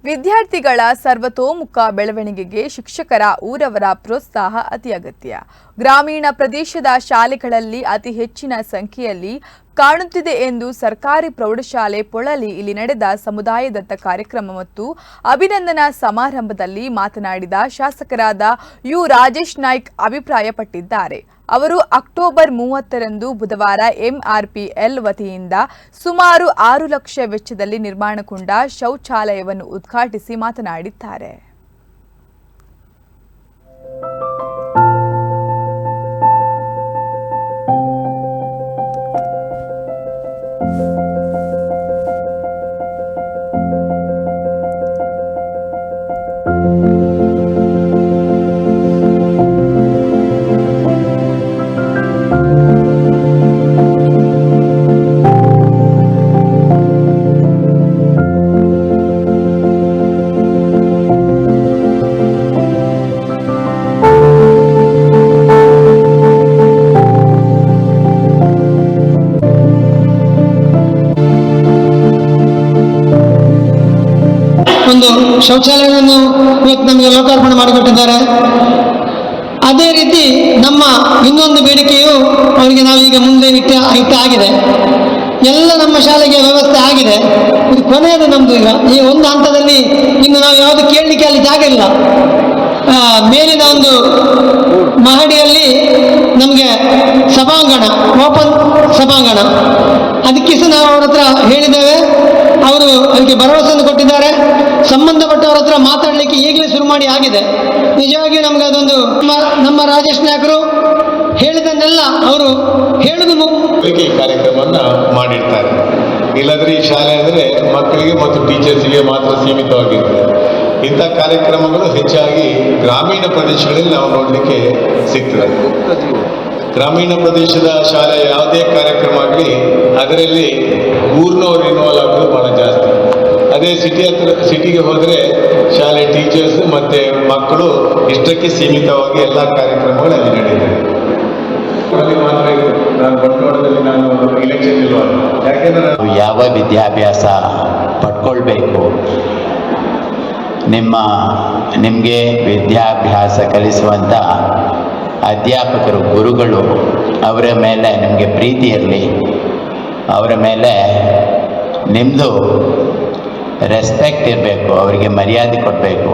ವಿದ್ಯಾರ್ಥಿಗಳ ಸರ್ವತೋಮುಖ ಬೆಳವಣಿಗೆಗೆ ಶಿಕ್ಷಕರ ಊರವರ ಪ್ರೋತ್ಸಾಹ ಅತಿ ಅಗತ್ಯ. ಗ್ರಾಮೀಣ ಪ್ರದೇಶದ ಶಾಲೆಗಳಲ್ಲಿ ಅತಿ ಹೆಚ್ಚಿನ ಸಂಖ್ಯೆಯಲ್ಲಿ ಕಾಣುತ್ತಿದೆ ಎಂದು ಸರ್ಕಾರಿ ಪ್ರೌಢಶಾಲೆ ಪೊಳಲಿ ಇಲ್ಲಿ ನಡೆದ ಸಮುದಾಯ ದತ್ತ ಕಾರ್ಯಕ್ರಮ ಮತ್ತು ಅಭಿನಂದನಾ ಸಮಾರಂಭದಲ್ಲಿ ಮಾತನಾಡಿದ ಶಾಸಕರಾದ ಯು ರಾಜೇಶ್ ನಾಯ್ಕ್ ಅಭಿಪ್ರಾಯಪಟ್ಟಿದ್ದಾರೆ. ಅವರು ಅಕ್ಟೋಬರ್ 30ರಂದು ಬುಧವಾರ ಎಂಆರ್ಪಿಎಲ್ ವತಿಯಿಂದ ಸುಮಾರು 6 ಲಕ್ಷ ವೆಚ್ಚದಲ್ಲಿ ನಿರ್ಮಾಣಗೊಂಡ ಶೌಚಾಲಯವನ್ನು ಉದ್ಘಾಟಿಸಿ ಮಾತನಾಡಿದ್ದಾರೆ. ಒಂದು ಶೌಚಾಲಯವನ್ನು ಇವತ್ತು ನಮಗೆ ಲೋಕಾರ್ಪಣೆ ಮಾಡಿಕೊಟ್ಟಿದ್ದಾರೆ. ಅದೇ ರೀತಿ ನಮ್ಮ ಇನ್ನೊಂದು ಬೇಡಿಕೆಯು ಅವರಿಗೆ ನಾವೀಗ ಮುಂದೆ ಇಟ್ಟಾಗಿದೆ. ಎಲ್ಲ ನಮ್ಮ ಶಾಲೆಗೆ ವ್ಯವಸ್ಥೆ ಆಗಿದೆ. ಇದು ಕೊನೆಯದು ನಮ್ಮದು. ಈಗ ಈ ಒಂದು ಹಂತದಲ್ಲಿ ಇನ್ನು ನಾವು ಯಾವುದು ಕೇಳಲಿಕ್ಕೆ ಅಲ್ಲಿ ಜಾಗ ಇಲ್ಲ. ಮೇಲಿನ ಒಂದು ಮಹಡಿಯಲ್ಲಿ ನಮಗೆ ಸಭಾಂಗಣ, ಓಪನ್ ಸಭಾಂಗಣ, ಅದಕ್ಕೆ ಸಹ ನಾವು ಅವ್ರ ಹತ್ರ ಹೇಳಿದ್ದೇವೆ. ಅವರು ಅದಕ್ಕೆ ಭರವಸೆಯನ್ನು ಕೊಟ್ಟಿದ್ದಾರೆ. ಸಂಬಂಧಪಟ್ಟವರ ಹತ್ರ ಮಾತಾಡಲಿಕ್ಕೆ ಈಗಲೇ ಶುರು ಮಾಡಿ ಆಗಿದೆ. ನಿಜವಾಗಿಯೂ ನಮಗೆ ಅದೊಂದು ನಮ್ಮ ರಾಜೇಶ್ ನಾಯಕರು ಹೇಳಿದನ್ನೆಲ್ಲ ಅವರು ಹೇಳುವುದು ಈ ಕಾರ್ಯಕ್ರಮವನ್ನು ಮಾಡಿರ್ತಾರೆ. ಇಲ್ಲದ್ರೆ ಈ ಶಾಲೆ ಅಂದರೆ ಮಕ್ಕಳಿಗೆ ಮತ್ತು ಟೀಚರ್ಸ್ಗೆ ಮಾತ್ರ ಸೀಮಿತವಾಗಿರ್ತದೆ. ಇಂಥ ಕಾರ್ಯಕ್ರಮಗಳು ಹೆಚ್ಚಾಗಿ ಗ್ರಾಮೀಣ ಪ್ರದೇಶಗಳಲ್ಲಿ ನಾವು ನೋಡಲಿಕ್ಕೆ ಸಿಗ್ತದೆ. ಗ್ರಾಮೀಣ ಪ್ರದೇಶದ ಶಾಲೆ ಯಾವುದೇ ಕಾರ್ಯಕ್ರಮ ಆಗಲಿ ಅದರಲ್ಲಿ ಊರಿನವ್ರು ಇನ್ವಾಲ್ವ್ ಆಗೋದು ಭಾಳ ಜಾಸ್ತಿ. ಅದೇ ಸಿಟಿಗೆ ಹೋದರೆ ಶಾಲೆ ಟೀಚರ್ಸ್ ಮತ್ತು ಮಕ್ಕಳು ಇಷ್ಟಕ್ಕೆ ಸೀಮಿತವಾಗಿ ಎಲ್ಲ ಕಾರ್ಯಕ್ರಮಗಳು ಅಲ್ಲಿ ನಡೀತದೆ. ಮಾತ್ರ ನಾನು ಬಂಟ್ವಾಳದಲ್ಲಿ ನಾನು ಇಲೆಕ್ಷನ್ ಇಲ್ವ, ಯಾಕೆಂದ್ರೆ ಯಾವ ವಿದ್ಯಾಭ್ಯಾಸ ಪಡ್ಕೊಳ್ಬೇಕು, ನಿಮಗೆ ವಿದ್ಯಾಭ್ಯಾಸ ಕಲಿಸುವಂಥ ಅಧ್ಯಾಪಕರು, ಗುರುಗಳು, ಅವರ ಮೇಲೆ ನಿಮಗೆ ಪ್ರೀತಿ ಇರಲಿ, ಅವರ ಮೇಲೆ ನಿಮ್ಮದು ರೆಸ್ಪೆಕ್ಟ್ ಇರಬೇಕು, ಅವರಿಗೆ ಮರ್ಯಾದೆ ಕೊಡಬೇಕು.